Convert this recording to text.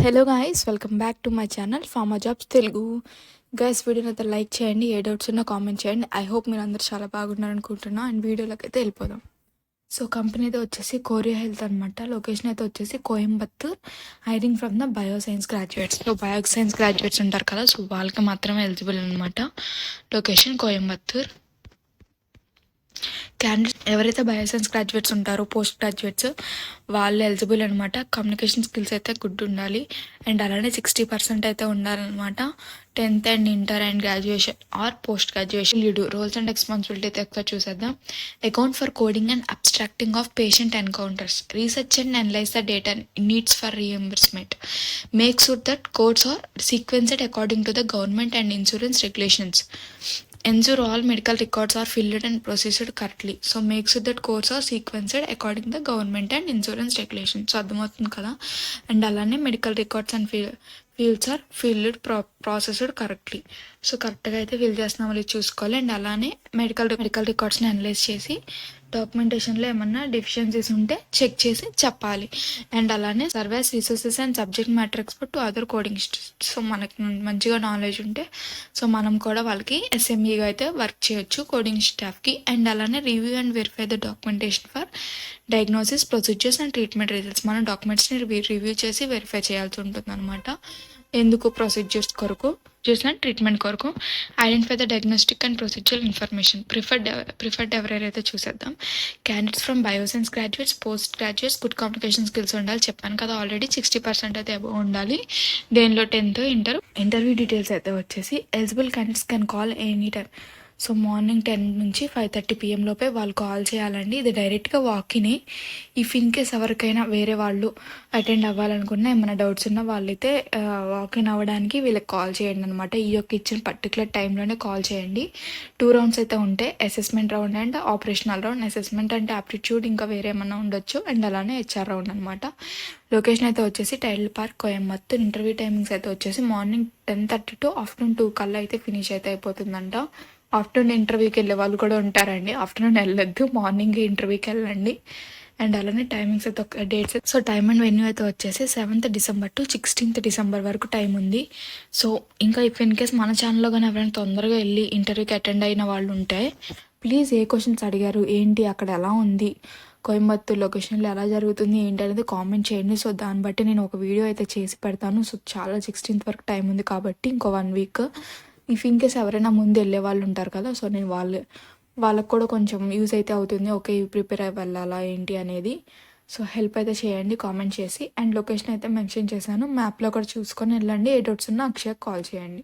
Hello guys, welcome back to my channel pharma jobs Telugu. Guys, వీడియోని అయితే like చేయండి, ఏ doubts ఉన్నా కామెంట్ చేయండి. ఐ హోప్ మీరు అందరూ చాలా బాగున్నారు అనుకుంటున్నా. అండ్ వీడియోలోకి అయితే వెళ్ళిపోదాం. సో కంపెనీ అయితే వచ్చేసి కోరియా హెల్త్ అనమాట. లొకేషన్ అయితే వచ్చేసి Coimbatore. Hiring from the bioscience graduates. So bioscience graduates ఉంటారు కదా, సో వాళ్ళకి మాత్రమే ఎలిజిబుల్ అనమాట. లొకేషన్ కోయంబత్తూర్. క్యాండిడేట్ ఎవరైతే బయోసైన్స్ గ్రాడ్యుయేట్స్ ఉంటారో, పోస్ట్ గ్రాడ్యుయేట్స్, వాళ్ళు ఎలిజిబుల్ అనమాట. కమ్యూనికేషన్ స్కిల్స్ అయితే గుడ్ ఉండాలి. అండ్ అలానే 60% అయితే ఉండాలన్నమాట. 10th and inter and graduation or post graduation. Lead roles and responsibility అయితే ఎక్కువ చూసేద్దాం. Account for coding and abstracting of patient encounters. Research and analyse the data needs for reimbursement. Make sure that codes are sequenced according to the government and insurance regulations. Ensure all medical records are filled and processed correctly. So make sure that codes are sequenced according to the government and insurance regulations. So అర్థమవుతుంది కదా. And అలానే medical records and fields are filled processed correctly. So కరెక్ట్గా అయితే fill చేస్తున్నాం వాళ్ళు చూసుకోవాలి. And అలానే medical రికార్డ్స్ని analyse చేసి డాక్యుమెంటేషన్లో ఏమన్నా డెఫిషియన్సీస్ ఉంటే చెక్ చేసి చెప్పాలి. అండ్ అలానే surveys resources and subject matter expert to other coding. So మనకి మంచిగా నాలెడ్జ్ ఉంటే సో మనం కూడా వాళ్ళకి ఎస్ఎంఈగా అయితే వర్క్ చేయొచ్చు కోడింగ్ స్టాఫ్కి. అండ్ అలానే review and verify the documentation for diagnosis procedures and treatment results. మనం డాక్యుమెంట్స్ని రివ్యూ చేసి వెరిఫై చేయాల్సి ఉంటుంది అనమాట. ఎందుకు? ప్రొసీజర్స్ కొరకు, అండ్ ట్రీట్మెంట్ కొరకు. Identify the diagnostic and procedural information. Preferred ఎవరైతే చూసేద్దాం. Candidates from bioscience graduates, post graduates, good communication skills ఉండాలి. చెప్పాను కదా ఆల్రెడీ. 60% అయితే అబౌవ్ ఉండాలి. దేనిలో 10th ఇంటర్. ఇంటర్వ్యూ డీటెయిల్స్ అయితే వచ్చేసి eligible candidates can call any time. So morning 10 నుంచి 5:30 PM లోపే వాళ్ళు కాల్ చేయాలండి. ఇది డైరెక్ట్గా వాకినే. ఇఫ్ ఇన్ కేస్ ఎవరికైనా వేరే వాళ్ళు అటెండ్ అవ్వాలనుకున్నా, ఏమైనా డౌట్స్ ఉన్నా వాళ్ళైతే వాకిన్ అవ్వడానికి వీళ్ళకి కాల్ చేయండి అనమాట. ఈ యొక్క ఇచ్చిన పర్టికులర్ టైంలోనే కాల్ చేయండి. 2 రౌండ్స్ అయితే ఉంటాయి. Assessment round and operational round. Assessment అంటే ఆప్టిట్యూడ్, ఇంకా వేరే ఏమన్నా ఉండొచ్చు. అండ్ అలానే HR రౌండ్ అనమాట. లొకేషన్ అయితే వచ్చేసి టైల్ పార్క్, కోయంబత్తూర్. ఇంటర్వ్యూ టైమింగ్స్ అయితే వచ్చేసి మార్నింగ్ 10:30 to ఆఫ్టర్నూన్ 2 కల్లా అయితే ఫినిష్ అయితే అయిపోతుందంట. ఆఫ్టర్నూన్ ఇంటర్వ్యూకి వెళ్ళే వాళ్ళు కూడా ఉంటారండి. ఆఫ్టర్నూన్ వెళ్ళొద్దు, మార్నింగ్ ఇంటర్వ్యూకి వెళ్ళండి. అండ్ అలానే టైమింగ్స్ అయితే dates. So time and venue అయితే వచ్చేసి 7th December to 16th December వరకు టైం ఉంది. సో ఇంకా ఇఫ్ ఇన్ కేస్ మన ఛానల్లో కానీ ఎవరైనా తొందరగా వెళ్ళి ఇంటర్వ్యూకి అటెండ్ అయిన వాళ్ళు ఉంటే ప్లీజ్ ఏ క్వశ్చన్స్ అడిగారు, ఏంటి, అక్కడ ఎలా ఉంది, కోయంబత్తూర్ లొకేషన్లో ఎలా జరుగుతుంది ఏంటి అనేది కామెంట్ చేయండి. సో దాన్ని బట్టి నేను ఒక వీడియో అయితే చేసి పెడతాను. సో చాలా 16th వరకు టైం ఉంది కాబట్టి ఇంకో 1 week. ఇఫ్ ఇన్ కేస్ ఎవరైనా ముందు వెళ్ళే వాళ్ళు ఉంటారు కదా, సో నేను వాళ్ళకు కూడా కొంచెం యూజ్ అయితే అవుతుంది. ఓకే, ప్రిపేర్ అయ్యి వెళ్ళాలా ఏంటి అనేది. సో హెల్ప్ అయితే చేయండి కామెంట్ చేసి. అండ్ లొకేషన్ అయితే మెన్షన్ చేశాను, మ్యాప్లో కూడా చూసుకొని వెళ్ళండి. ఏ డౌట్స్ ఉన్నా అక్షయ్ కాల్ చేయండి.